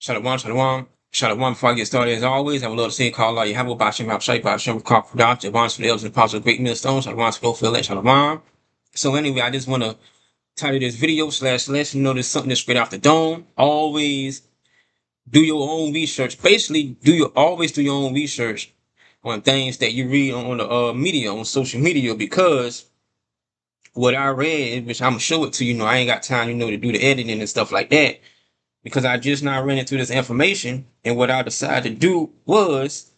Shalom, shalom, shalom. Before I get started, as always, I would love to say, call Allah, Yahweh, Bashim, Abshai, Bashim, Kaf, Daf, Javon, for the elders and apostles, great millstones, shalom, shalom, shalom. So anyway, I just want to title this video slash lesson. You know, there's something that's straight off the dome. Always do your own research. Basically, always do your own research on things that you read on the media, on social media, because what I read, which I'm gonna show it to you, I ain't got time, to do the editing and stuff like that, because I just now ran into this information, and what I decided to do was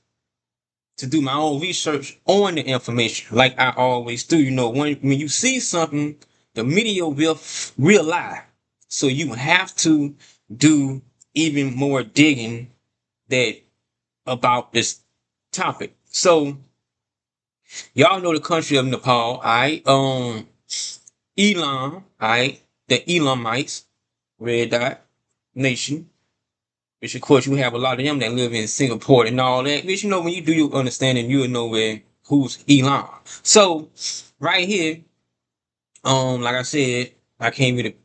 to do my own research on the information, like I always do. When you see something, the media will lie, so you have to do even more digging that about this topic. So y'all know the country of Nepal, Elam, the Elamites, red dot nation. Which of course you have a lot of them that live in Singapore and all that. Which when you do your understanding, you'll know who's Elon. So right here, like I said, I can't read it.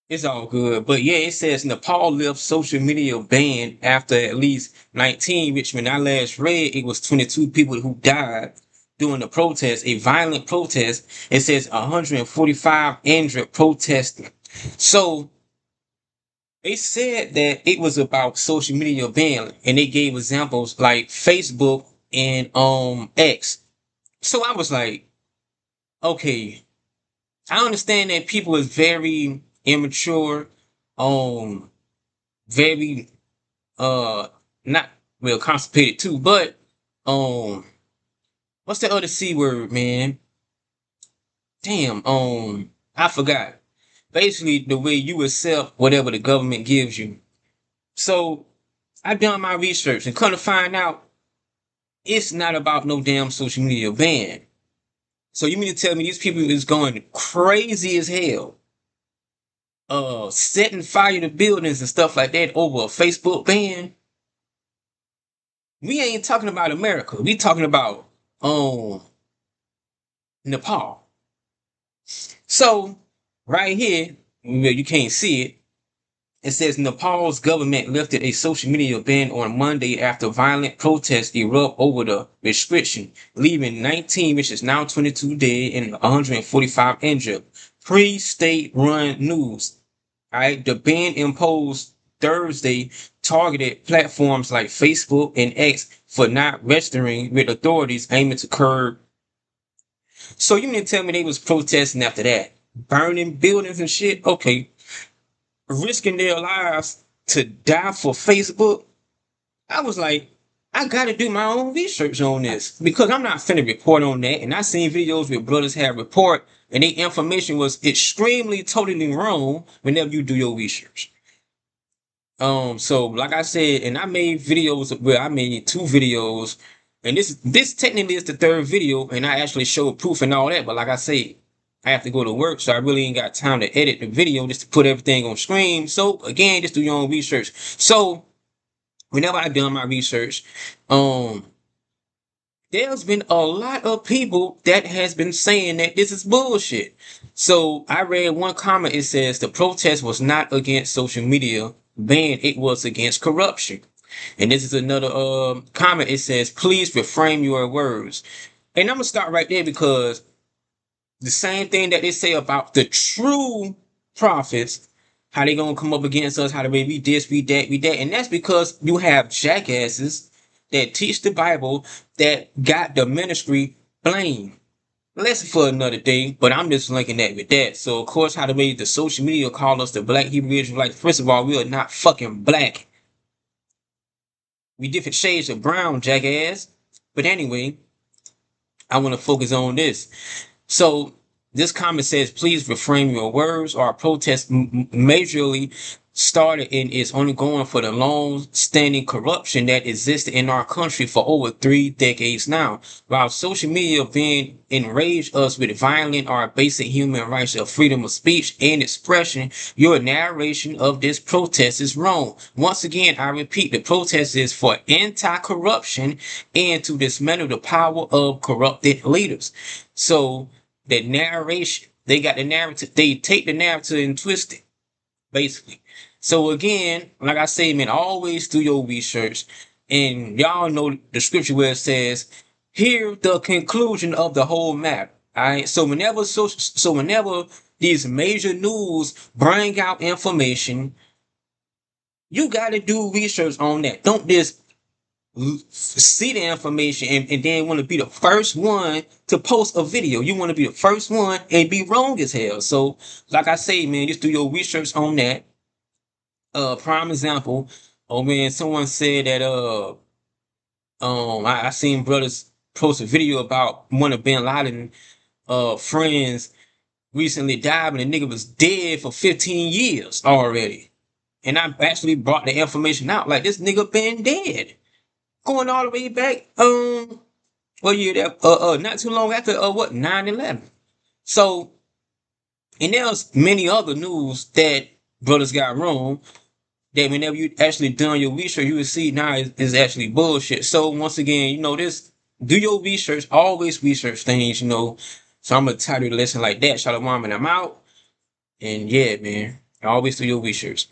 It's all good. But yeah, it says Nepal lifts social media ban after at least 19, which when I last read, it was 22 people who died during the protest, a violent protest. It says 145 injured protesting. So they said that it was about social media ban, and they gave examples like Facebook and X. So I was like, okay, I understand that people is very immature, um, very not well constipated too, but what's the other C word, man? Damn, I forgot. Basically, the way you accept whatever the government gives you. So I've done my research and come to find out it's not about no damn social media ban. So you mean to tell me these people is going crazy as hell, setting fire to buildings and stuff like that over a Facebook ban? We ain't talking about America. We talking about Nepal. So right here, you can't see it. It says Nepal's government lifted a social media ban on Monday after violent protests erupt over the restriction, leaving 19, which is now 22 dead and 145 injured. Pre-state-run news. All right, the ban imposed Thursday targeted platforms like Facebook and X for not registering with authorities aiming to curb. So you mean to tell me they was protesting after that, burning buildings and shit? Okay, risking their lives to die for Facebook. I was like, I gotta do my own research on this because I'm not finna report on that. And I seen videos where brothers had report and the information was extremely totally wrong whenever you do your research. So like I said, and I made videos where I made 2 videos, and this technically is the 3rd video, and I actually showed proof and all that. But like I said, I have to go to work, so I really ain't got time to edit the video just to put everything on screen. So again, just do your own research. So whenever I done my research, there's been a lot of people that has been saying that this is bullshit. So I read one comment. It says the protest was not against social media ban, it was against corruption. And this is another comment. It says, please reframe your words. And I'm gonna start right there because the same thing that they say about the true prophets, how they gonna come up against us, how they be this, be that, be that. And that's because you have jackasses that teach the Bible that got the ministry blamed. Lesson for another day, but I'm just linking that with that. So of course, how the social media call us the Black Hebrew Israelites. First of all, we are not fucking black. We different shades of brown, jackass. But anyway, I want to focus on this. So this comment says, please reframe your words. Our protest majorly started and is ongoing for the long-standing corruption that existed in our country for over 3 decades now. While social media being enraged us with violating our basic human rights of freedom of speech and expression, your narration of this protest is wrong. Once again, I repeat, the protest is for anti-corruption and to dismantle the power of corrupted leaders. So the narration, they got the narrative, they take the narrative and twist it. basically. So again, like I say, man, always do your research. And y'all know the scripture where it says, "Hear the conclusion of the whole matter." All right. So whenever these major news bring out information, you got to do research on that. Don't just see the information and then want to be the first one to post a video. You want to be the first one and be wrong as hell. So, like I say, man, just do your research on that. Prime example. Oh man, someone said that I seen brothers post a video about one of Bin Laden friends recently died and the nigga was dead for 15 years already. And I actually brought the information out like this nigga been dead. Going all the way back, what year that, not too long after, 9/11. So, and there's many other news that brothers got wrong that whenever you actually done your research, you will see now is actually bullshit. So once again, this, do your research, always research things. So I'm gonna title the lesson like that. Shalom, and I'm out. And yeah, man, always do your research.